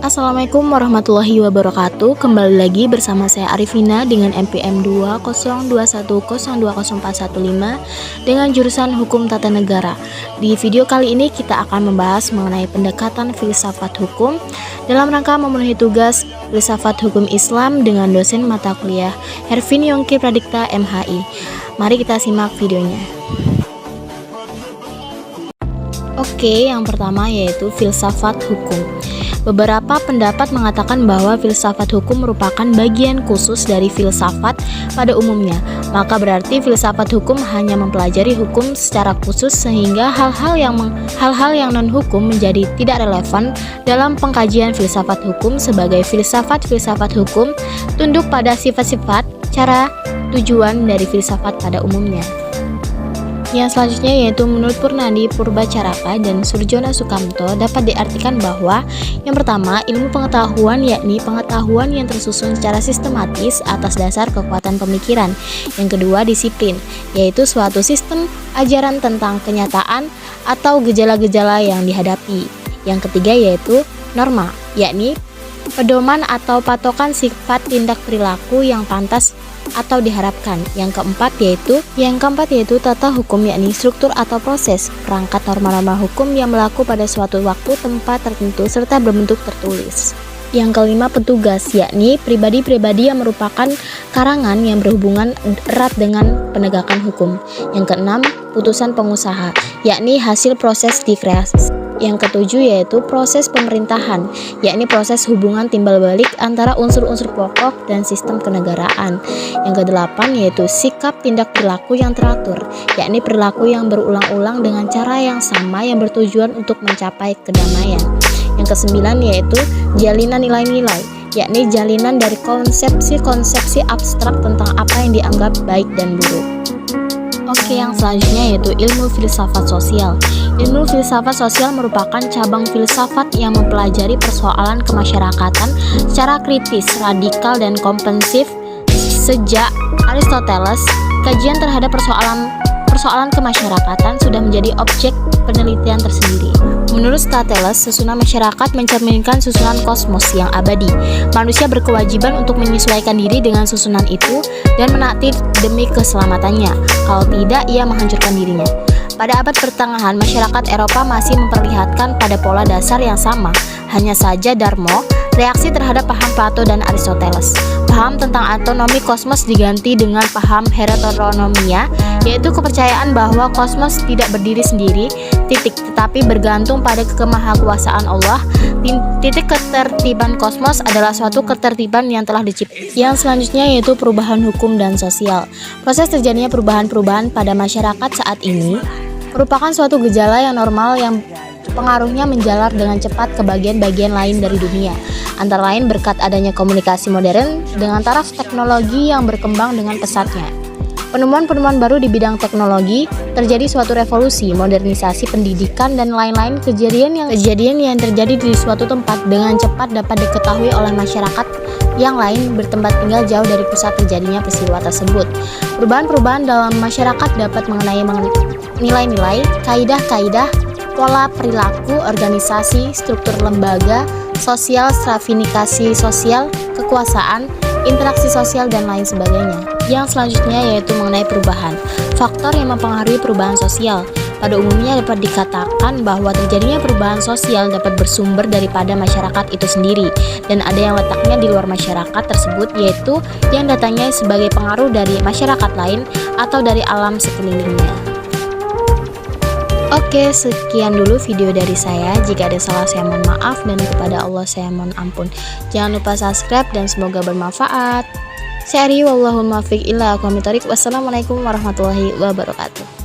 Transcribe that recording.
Assalamualaikum warahmatullahi wabarakatuh. Kembali lagi bersama saya Arifina dengan NPM 20210204115 dengan jurusan Hukum Tata Negara. Di video kali ini kita akan membahas mengenai pendekatan filsafat hukum dalam rangka memenuhi tugas filsafat hukum Islam dengan dosen mata kuliah Hervin Yongki Pradikta MHI. Mari kita simak videonya. Oke, yang pertama yaitu filsafat hukum. Beberapa pendapat mengatakan bahwa filsafat hukum merupakan bagian khusus dari filsafat pada umumnya. Maka berarti filsafat hukum hanya mempelajari hukum secara khusus sehingga hal-hal yang non-hukum menjadi tidak relevan dalam pengkajian filsafat hukum. Sebagai filsafat hukum tunduk pada sifat-sifat, cara, tujuan dari filsafat pada umumnya. Yang selanjutnya yaitu menurut Purnadi Purbacaraka dan Surjono Sukamto dapat diartikan bahwa yang pertama, ilmu pengetahuan yakni pengetahuan yang tersusun secara sistematis atas dasar kekuatan pemikiran. Yang kedua, disiplin, yaitu suatu sistem ajaran tentang kenyataan atau gejala-gejala yang dihadapi. Yang ketiga yaitu norma, yakni pedoman atau patokan sifat tindak perilaku yang pantas atau diharapkan. Yang keempat yaitu tata hukum, yakni struktur atau proses perangkat norma-norma hukum yang berlaku pada suatu waktu tempat tertentu serta berbentuk tertulis. Yang kelima, petugas, yakni pribadi-pribadi yang merupakan karangan yang berhubungan erat dengan penegakan hukum. Yang keenam, putusan pengusaha, yakni hasil proses dikreasi. Yang ketujuh yaitu proses pemerintahan, yakni proses hubungan timbal balik antara unsur-unsur pokok dan sistem kenegaraan. Yang kedelapan yaitu sikap tindak perilaku yang teratur, yakni perilaku yang berulang-ulang dengan cara yang sama yang bertujuan untuk mencapai kedamaian. Yang kesembilan yaitu jalinan nilai-nilai, yakni jalinan dari konsepsi-konsepsi abstrak tentang apa yang dianggap baik dan buruk. Oke, yang selanjutnya yaitu ilmu filsafat sosial. Ilmu filsafat sosial merupakan cabang filsafat yang mempelajari persoalan kemasyarakatan secara kritis, radikal, dan komprehensif. Sejak Aristoteles, kajian terhadap persoalan kemasyarakatan sudah menjadi objek penelitian tersendiri. Menurut Aristoteles, susunan masyarakat mencerminkan susunan kosmos yang abadi. Manusia berkewajiban untuk menyesuaikan diri dengan susunan itu dan menaati demi keselamatannya. Kalau tidak, ia menghancurkan dirinya. Pada abad pertengahan, masyarakat Eropa masih memperlihatkan pada pola dasar yang sama. Hanya saja Darmo reaksi terhadap paham Plato dan Aristoteles. Paham tentang autonomi kosmos diganti dengan paham heteronomia, yaitu kepercayaan bahwa kosmos tidak berdiri sendiri, tetapi bergantung pada kemahakuasaan Allah. Ketertiban kosmos adalah suatu ketertiban yang telah diciptakan. Yang selanjutnya yaitu perubahan hukum dan sosial. Proses terjadinya perubahan-perubahan pada masyarakat saat ini merupakan suatu gejala yang normal yang pengaruhnya menjalar dengan cepat ke bagian-bagian lain dari dunia. Antara lain berkat adanya komunikasi modern dengan taraf teknologi yang berkembang dengan pesatnya. Penemuan-penemuan baru di bidang teknologi, terjadi suatu revolusi, modernisasi pendidikan, dan lain-lain kejadian yang terjadi di suatu tempat dengan cepat dapat diketahui oleh masyarakat yang lain bertempat tinggal jauh dari pusat terjadinya peristiwa tersebut. Perubahan-perubahan dalam masyarakat dapat mengenai nilai-nilai, kaidah-kaidah, pola perilaku, organisasi, struktur lembaga, sosial, stratifikasi sosial, kekuasaan, interaksi sosial, dan lain sebagainya. Yang selanjutnya yaitu mengenai perubahan. Faktor yang mempengaruhi perubahan sosial. Pada umumnya dapat dikatakan bahwa terjadinya perubahan sosial dapat bersumber daripada masyarakat itu sendiri, dan ada yang letaknya di luar masyarakat tersebut, yaitu yang datangnya sebagai pengaruh dari masyarakat lain atau dari alam sekelilingnya. Oke, sekian dulu video dari saya. Jika ada salah saya mohon maaf, dan kepada Allah saya mohon ampun. Jangan lupa subscribe dan semoga bermanfaat. Saya Ari, wallahul muwaffiq ila aqwamit thoriq. Wassalamualaikum warahmatullahi wabarakatuh.